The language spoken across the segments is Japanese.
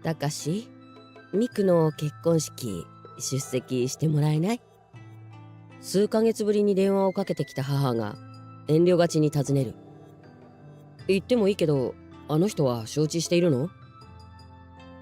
たかし、ミクの結婚式出席してもらえない？数ヶ月ぶりに電話をかけてきた母が遠慮がちに尋ねる。言ってもいいけど、あの人は承知しているの？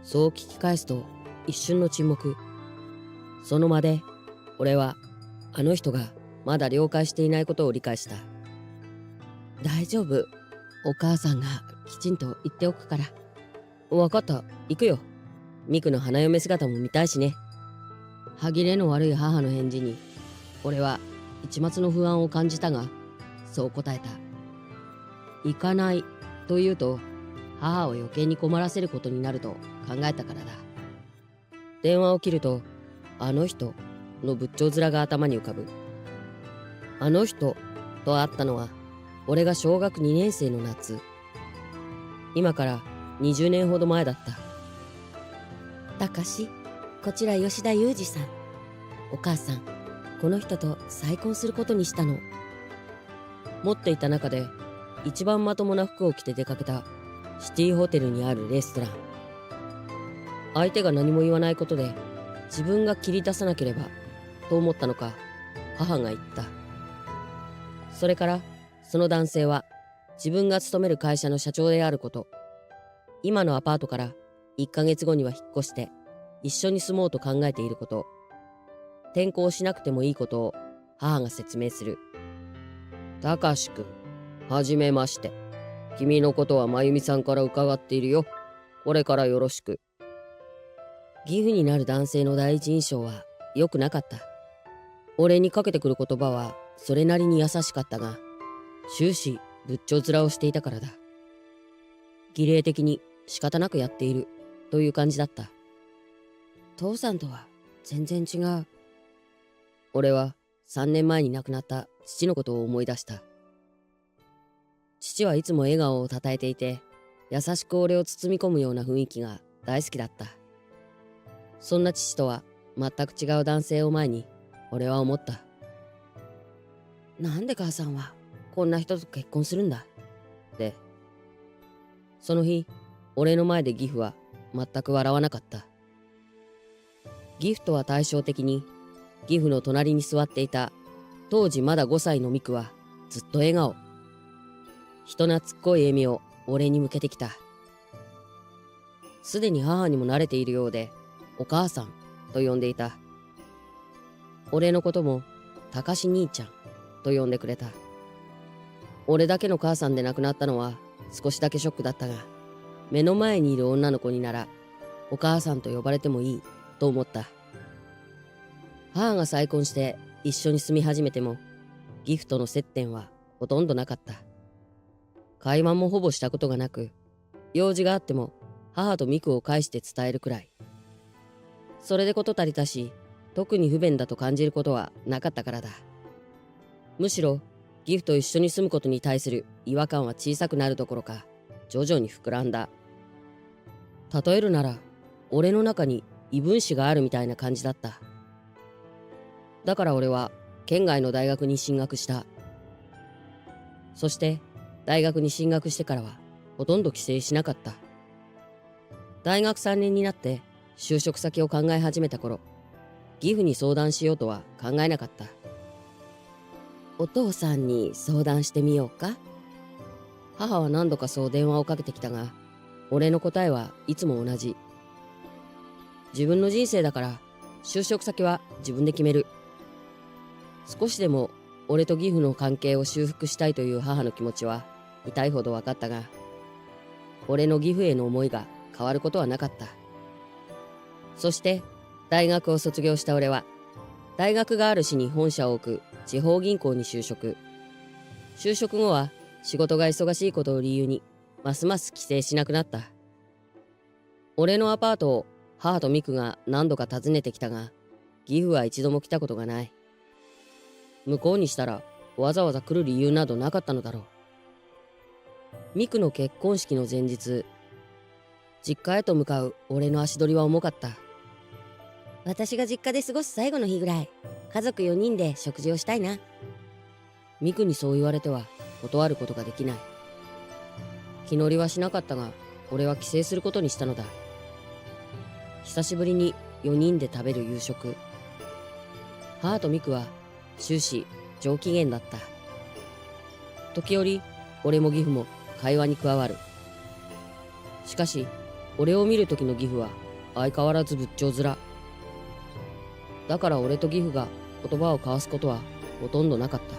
そう聞き返すと一瞬の沈黙。その間で俺はあの人がまだ了解していないことを理解した。大丈夫、お母さんがきちんと言っておくから。分かった、行くよ。ミクの花嫁姿も見たいしね。歯切れの悪い母の返事に俺は一抹の不安を感じたが、そう答えた。行かないと言うと母を余計に困らせることになると考えたからだ。電話を切ると、あの人の仏頂面が頭に浮かぶ。あの人と会ったのは俺が小学2年生の夏。今から20年ほど前だった。たかし、こちら吉田裕二さん。お母さん、この人と再婚することにしたの。持っていた中で一番まともな服を着て出かけたシティホテルにあるレストラン。相手が何も言わないことで自分が切り出さなければと思ったのか、母が言った。それからその男性は自分が勤める会社の社長であること、今のアパートから1ヶ月後には引っ越して一緒に住もうと考えていること、転校しなくてもいいことを母が説明する。たかしくん、はじめまして。君のことはまゆみさんから伺っているよ。これからよろしく。義父になる男性の第一印象は良くなかった。俺にかけてくる言葉はそれなりに優しかったが、終始仏頂面をしていたからだ。儀礼的に仕方なくやっているという感じだった。父さんとは全然違う。俺は3年前に亡くなった父のことを思い出した。父はいつも笑顔をたたえていて、優しく俺を包み込むような雰囲気が大好きだった。そんな父とは全く違う男性を前に俺は思った。なんで母さんはこんな人と結婚するんだって。その日、俺の前で義父は全く笑わなかった。義父とは対照的に、義父の隣に座っていた当時まだ5歳のミクはずっと笑顔。人懐っこい笑みを俺に向けてきた。すでに母にも慣れているようで、お母さんと呼んでいた。俺のこともたかし兄ちゃんと呼んでくれた。俺だけの母さんで亡くなったのは少しだけショックだったが、目の前にいる女の子にならお母さんと呼ばれてもいいと思った。母が再婚して一緒に住み始めても、義父との接点はほとんどなかった。会話もほぼしたことがなく、用事があっても母とミクを介して伝えるくらい。それでこと足りたし、特に不便だと感じることはなかったからだ。むしろ義父と一緒に住むことに対する違和感は小さくなるどころか徐々に膨らんだ。例えるなら俺の中に異分子があるみたいな感じだった。だから俺は県外の大学に進学した。そして大学に進学してからはほとんど帰省しなかった。大学3年になって就職先を考え始めた頃、義父に相談しようとは考えなかった。お父さんに相談してみようか。母は何度かそう電話をかけてきたが、俺の答えはいつも同じ。自分の人生だから就職先は自分で決める。少しでも俺と義父の関係を修復したいという母の気持ちは痛いほど分かったが、俺の義父への思いが変わることはなかった。そして大学を卒業した俺は、大学がある市に本社を置く地方銀行に就職。就職後は仕事が忙しいことを理由にますます帰省しなくなった。俺のアパートを母とミクが何度か訪ねてきたが、義父は一度も来たことがない。向こうにしたらわざわざ来る理由などなかったのだろう。ミクの結婚式の前日、実家へと向かう俺の足取りは重かった。私が実家で過ごす最後の日ぐらい、家族4人で食事をしたいな。ミクにそう言われては断ることができない。気乗りはしなかったが、俺は帰省することにしたのだ。久しぶりに4人で食べる夕食。母とミクは終始上機嫌だった。時折俺もギフも会話に加わる。しかし俺を見る時のギフは相変わらず仏頂面だから、俺とギフが言葉を交わすことはほとんどなかった。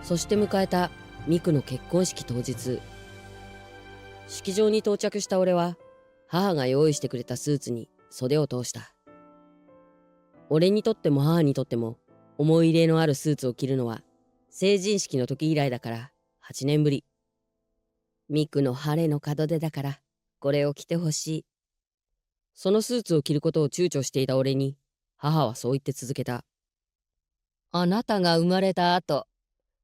そして迎えたミクの結婚式当日、式場に到着した俺は母が用意してくれたスーツに袖を通した。俺にとっても母にとっても思い入れのあるスーツを着るのは成人式の時以来だから8年ぶり。ミクの晴れの門出だからこれを着てほしい。そのスーツを着ることを躊躇していた俺に母はそう言って続けた。あなたが生まれた後、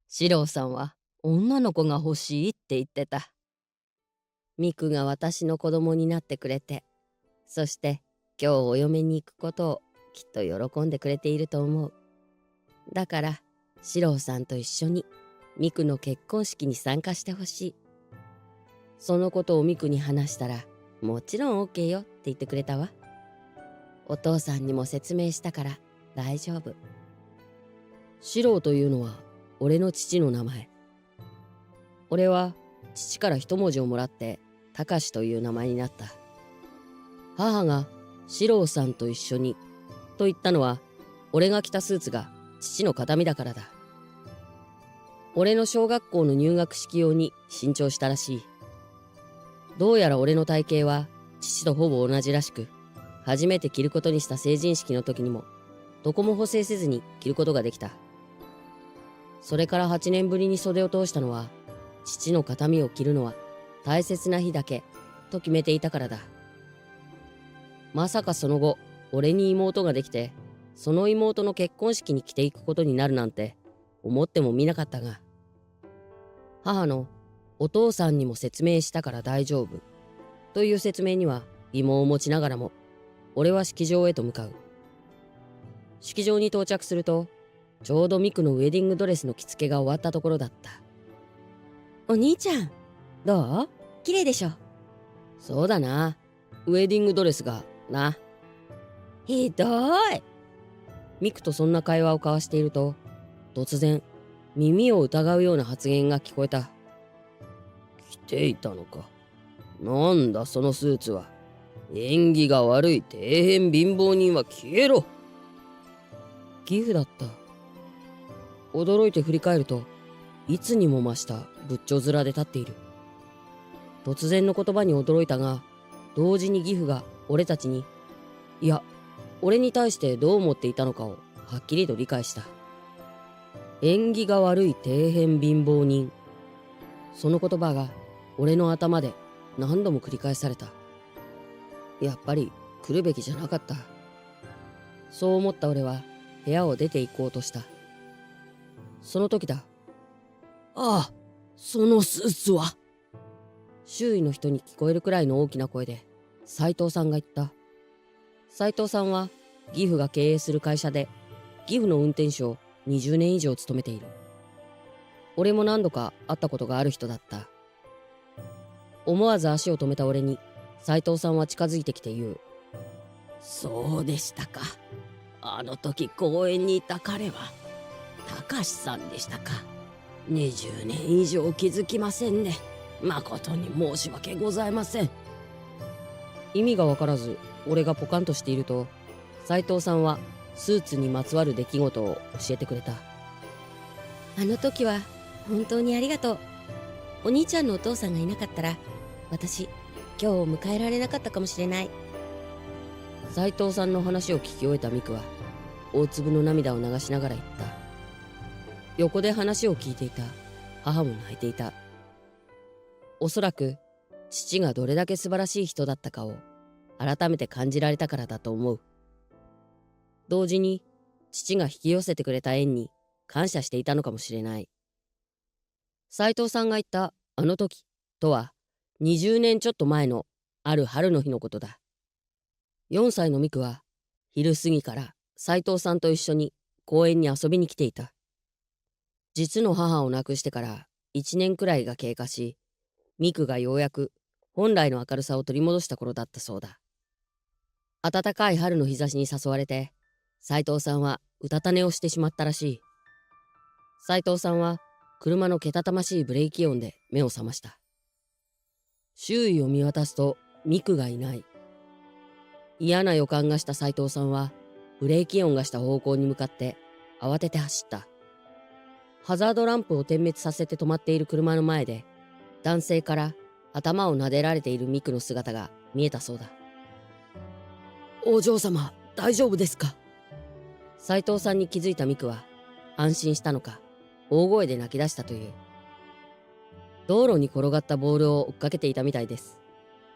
四郎さんは女の子が欲しいって言ってた。ミクが私の子供になってくれて、そして今日お嫁に行くことをきっと喜んでくれていると思う。だから四郎さんと一緒にミクの結婚式に参加してほしい。そのことをミクに話したら、もちろん OK よって言ってくれたわ。お父さんにも説明したから大丈夫。四郎というのは俺の父の名前。俺は父から一文字をもらって高志という名前になった。母が四郎さんと一緒にと言ったのは、俺が着たスーツが父の形見だからだ。俺の小学校の入学式用に新調したらしい。どうやら俺の体型は父とほぼ同じらしく、初めて着ることにした成人式の時にもどこも補正せずに着ることができた。それから8年ぶりに袖を通したのは、父の形見を着るのは大切な日だけと決めていたからだ。まさかその後俺に妹ができて、その妹の結婚式に着ていくことになるなんて思ってもみなかったが、母のお父さんにも説明したから大丈夫という説明には疑問を持ちながらも、俺は式場へと向かう。式場に到着すると、ちょうどミクのウェディングドレスの着付けが終わったところだった。お兄ちゃん、どう？綺麗でしょ？そうだな。ウェディングドレスがな。ひどい。ミクとそんな会話を交わしていると、突然耳を疑うような発言が聞こえた。着ていたのか。なんだそのスーツは。縁起が悪い底辺貧乏人は消えろ。ギフだった。驚いて振り返ると、いつにも増した仏頂面で立っている。突然の言葉に驚いたが、同時にギフが俺たちに、いや俺に対してどう思っていたのかをはっきりと理解した。縁起が悪い底辺貧乏人。その言葉が俺の頭で何度も繰り返された。やっぱり来るべきじゃなかった。そう思った俺は部屋を出て行こうとした。その時だ。ああ、そのスーツは。周囲の人に聞こえるくらいの大きな声で斉藤さんが言った。斉藤さんはギフが経営する会社でギフの運転手を20年以上務めている。俺も何度か会ったことがある人だった。思わず足を止めた俺に斉藤さんは近づいてきて言う。そうでしたか。あの時公園にいた彼は高志さんでしたか。20年以上気づきませんね。誠に申し訳ございません。意味がわからず俺がポカンとしていると、斉藤さんはスーツにまつわる出来事を教えてくれた。あの時は本当にありがとう。お兄ちゃんのお父さんがいなかったら、私今日を迎えられなかったかもしれない。斉藤さんの話を聞き終えたミクは大粒の涙を流しながら言った。横で話を聞いていた母も泣いていた。おそらく父がどれだけ素晴らしい人だったかを改めて感じられたからだと思う。同時に父が引き寄せてくれた縁に感謝していたのかもしれない。斉藤さんが言ったあの時とは20年ちょっと前のある春の日のことだ。4歳のミクは昼過ぎから斉藤さんと一緒に公園に遊びに来ていた。実の母を亡くしてから1年くらいが経過し、ミクがようやく本来の明るさを取り戻した頃だったそうだ。暖かい春の日差しに誘われて、斉藤さんはうたた寝をしてしまったらしい。斉藤さんは車のけたたましいブレーキ音で目を覚ました。周囲を見渡すとミクがいない。嫌な予感がした斉藤さんはブレーキ音がした方向に向かって慌てて走った。ハザードランプを点滅させて止まっている車の前で、男性から頭を撫でられているミクの姿が見えたそうだ。お嬢様、大丈夫ですか？斉藤さんに気づいたミクは安心したのか大声で泣き出したという。道路に転がったボールを追っかけていたみたいです。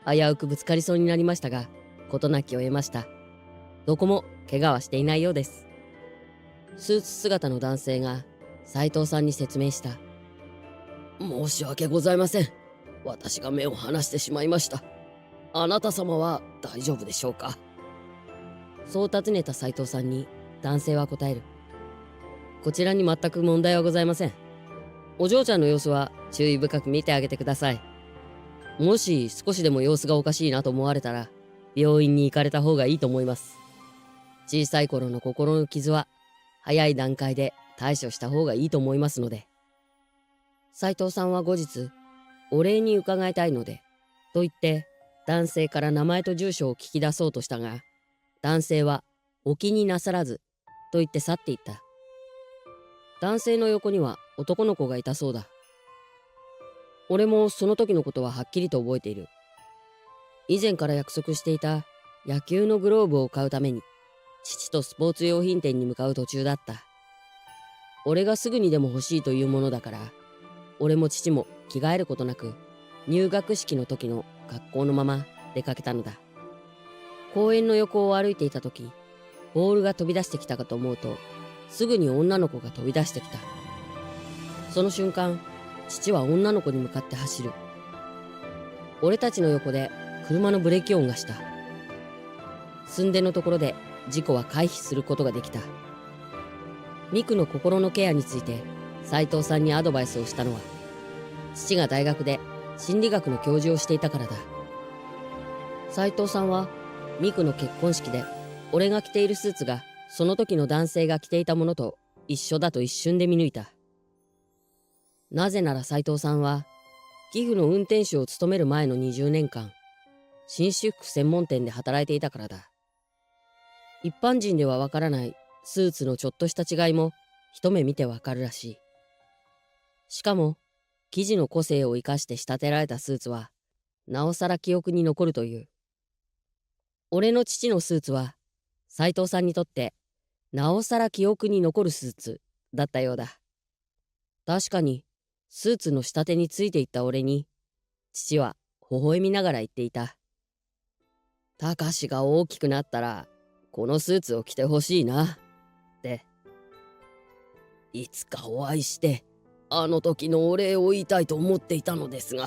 危うくぶつかりそうになりましたが、事なきを得ました。どこも怪我はしていないようです。スーツ姿の男性が斉藤さんに説明した。申し訳ございません。私が目を離してしまいました。あなた様は大丈夫でしょうか？そう尋ねた斉藤さんに男性は答える。こちらに全く問題はございません。お嬢ちゃんの様子は注意深く見てあげてください。もし少しでも様子がおかしいなと思われたら病院に行かれた方がいいと思います。小さい頃の心の傷は早い段階で対処した方がいいと思いますので。斉藤さんは後日お礼に伺いたいのでと言って男性から名前と住所を聞き出そうとしたが、男性はお気になさらずと言って去っていった。男性の横には男の子がいたそうだ。俺もその時のことははっきりと覚えている。以前から約束していた野球のグローブを買うために父とスポーツ用品店に向かう途中だった。俺がすぐにでも欲しいというものだから、俺も父も着替えることなく入学式の時の格好のまま出かけたのだ。公園の横を歩いていた時、ボールが飛び出してきたかと思うと、すぐに女の子が飛び出してきた。その瞬間、父は女の子に向かって走る。俺たちの横で車のブレーキ音がした。寸出のところで事故は回避することができた。ミクの心のケアについて斉藤さんにアドバイスをしたのは、父が大学で心理学の教授をしていたからだ。斉藤さんはミクの結婚式で俺が着ているスーツがその時の男性が着ていたものと一緒だと一瞬で見抜いた。なぜなら斉藤さんは寄付の運転手を務める前の20年間、紳士服専門店で働いていたからだ。一般人ではわからないスーツのちょっとした違いも一目見てわかるらしい。しかも生地の個性を生かして仕立てられたスーツはなおさら記憶に残るという。俺の父のスーツは斉藤さんにとってなおさら記憶に残るスーツだったようだ。確かにスーツの仕立てについていった俺に父は微笑みながら言っていた。たかしが大きくなったらこのスーツを着てほしいなって。いつかお会いしてあの時のお礼を言いたいと思っていたのですが、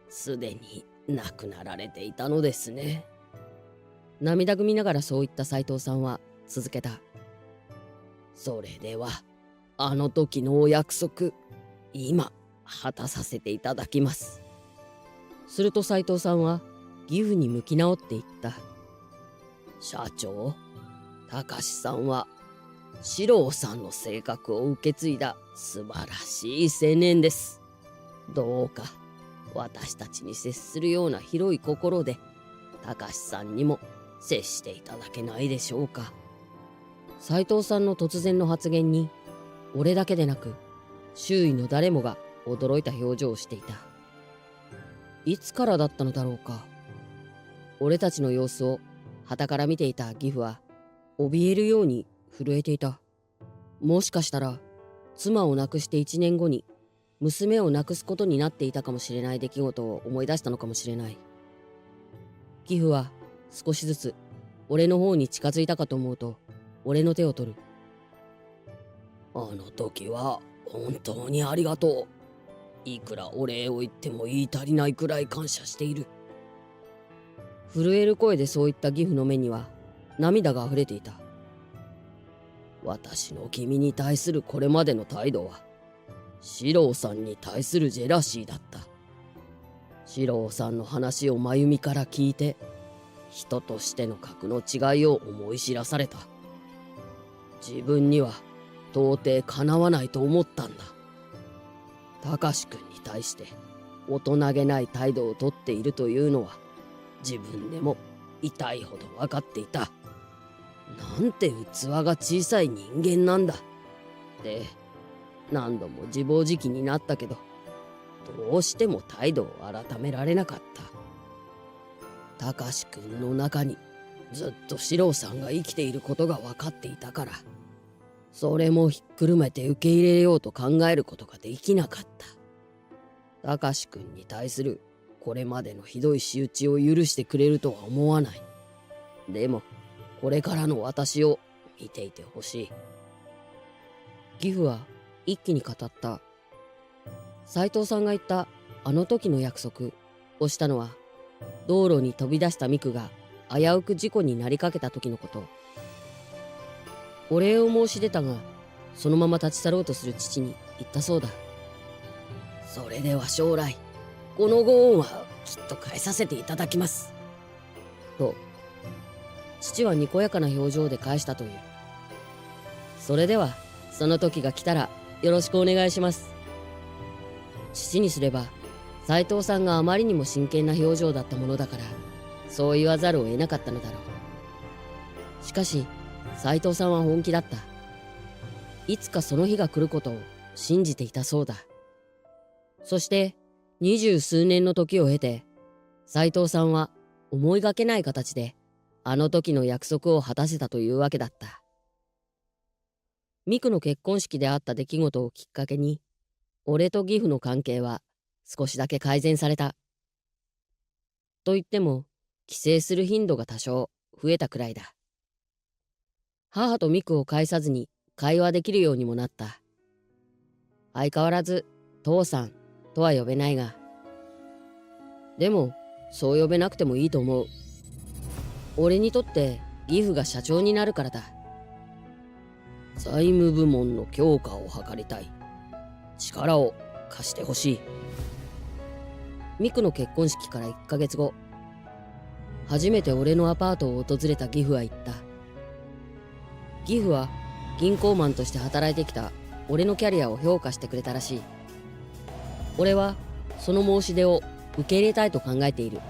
すでに亡くなられていたのですね。涙ぐみながらそう言った斉藤さんは続けた。それではあの時のお約束、今果たさせていただきます。すると斉藤さんは義父に向き直って言った。社長、たかしさんは四郎さんの性格を受け継いだ素晴らしい青年です。どうか私たちに接するような広い心でたかしさんにも接していただけないでしょうか。斉藤さんの突然の発言に俺だけでなく周囲の誰もが驚いた表情をしていた。いつからだったのだろうか。俺たちの様子を傍から見ていた義父は怯えるように震えていた。もしかしたら妻を亡くして1年後に娘を亡くすことになっていたかもしれない出来事を思い出したのかもしれない。義父は少しずつ俺の方に近づいたかと思うと俺の手を取る。あの時は本当にありがとう。いくらお礼を言っても言い足りないくらい感謝している。震える声でそういった義父の目には涙があふれていた。私の君に対するこれまでの態度は四郎さんに対するジェラシーだった。四郎さんの話を真由美から聞いて人としての格の違いを思い知らされた。自分には到底かなわないと思ったんだ。たかしくんに対して大人げない態度をとっているというのは自分でも痛いほど分かっていた。なんて器が小さい人間なんだって何度も自暴自棄になったけど、どうしても態度を改められなかった。たかしくんの中にずっと四郎さんが生きていることが分かっていたから、それもひっくるめて受け入れようと考えることができなかった。たかしくんに対するこれまでのひどい仕打ちを許してくれるとは思わない。でもこれからの私を見ていてほしい。義父は一気に語った。斉藤さんが言ったあの時の約束をしたのは、道路に飛び出したミクが危うく事故になりかけた時のこと。お礼を申し出たが、そのまま立ち去ろうとする父に言ったそうだ。それでは将来このご恩はきっと返させていただきますと、父はにこやかな表情で返したという。それではその時が来たらよろしくお願いします。父にすれば斉藤さんがあまりにも真剣な表情だったものだから、そう言わざるを得なかったのだろう。しかし斉藤さんは本気だった。いつかその日が来ることを信じていたそうだ。そして20数年の時を経て、斉藤さんは思いがけない形であの時の約束を果たせたというわけだった。ミクの結婚式であった出来事をきっかけに、俺と義父の関係は少しだけ改善された。と言っても帰省する頻度が多少増えたくらいだ。母とミクを介さずに会話できるようにもなった。相変わらず父さんとは呼べないが、でもそう呼べなくてもいいと思う。俺にとって義父が社長になるからだ。財務部門の強化を図りたい。力を貸してほしい。ミクの結婚式から1ヶ月後、初めて俺のアパートを訪れた義父は言った。義父は銀行マンとして働いてきた俺のキャリアを評価してくれたらしい。俺はその申し出を受け入れたいと考えている。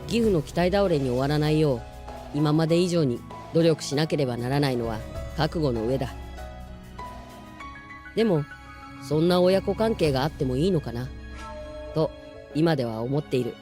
義父の期待倒れに終わらないよう、今まで以上に努力しなければならないのは覚悟の上だ。でもそんな親子関係があってもいいのかなと今では思っている。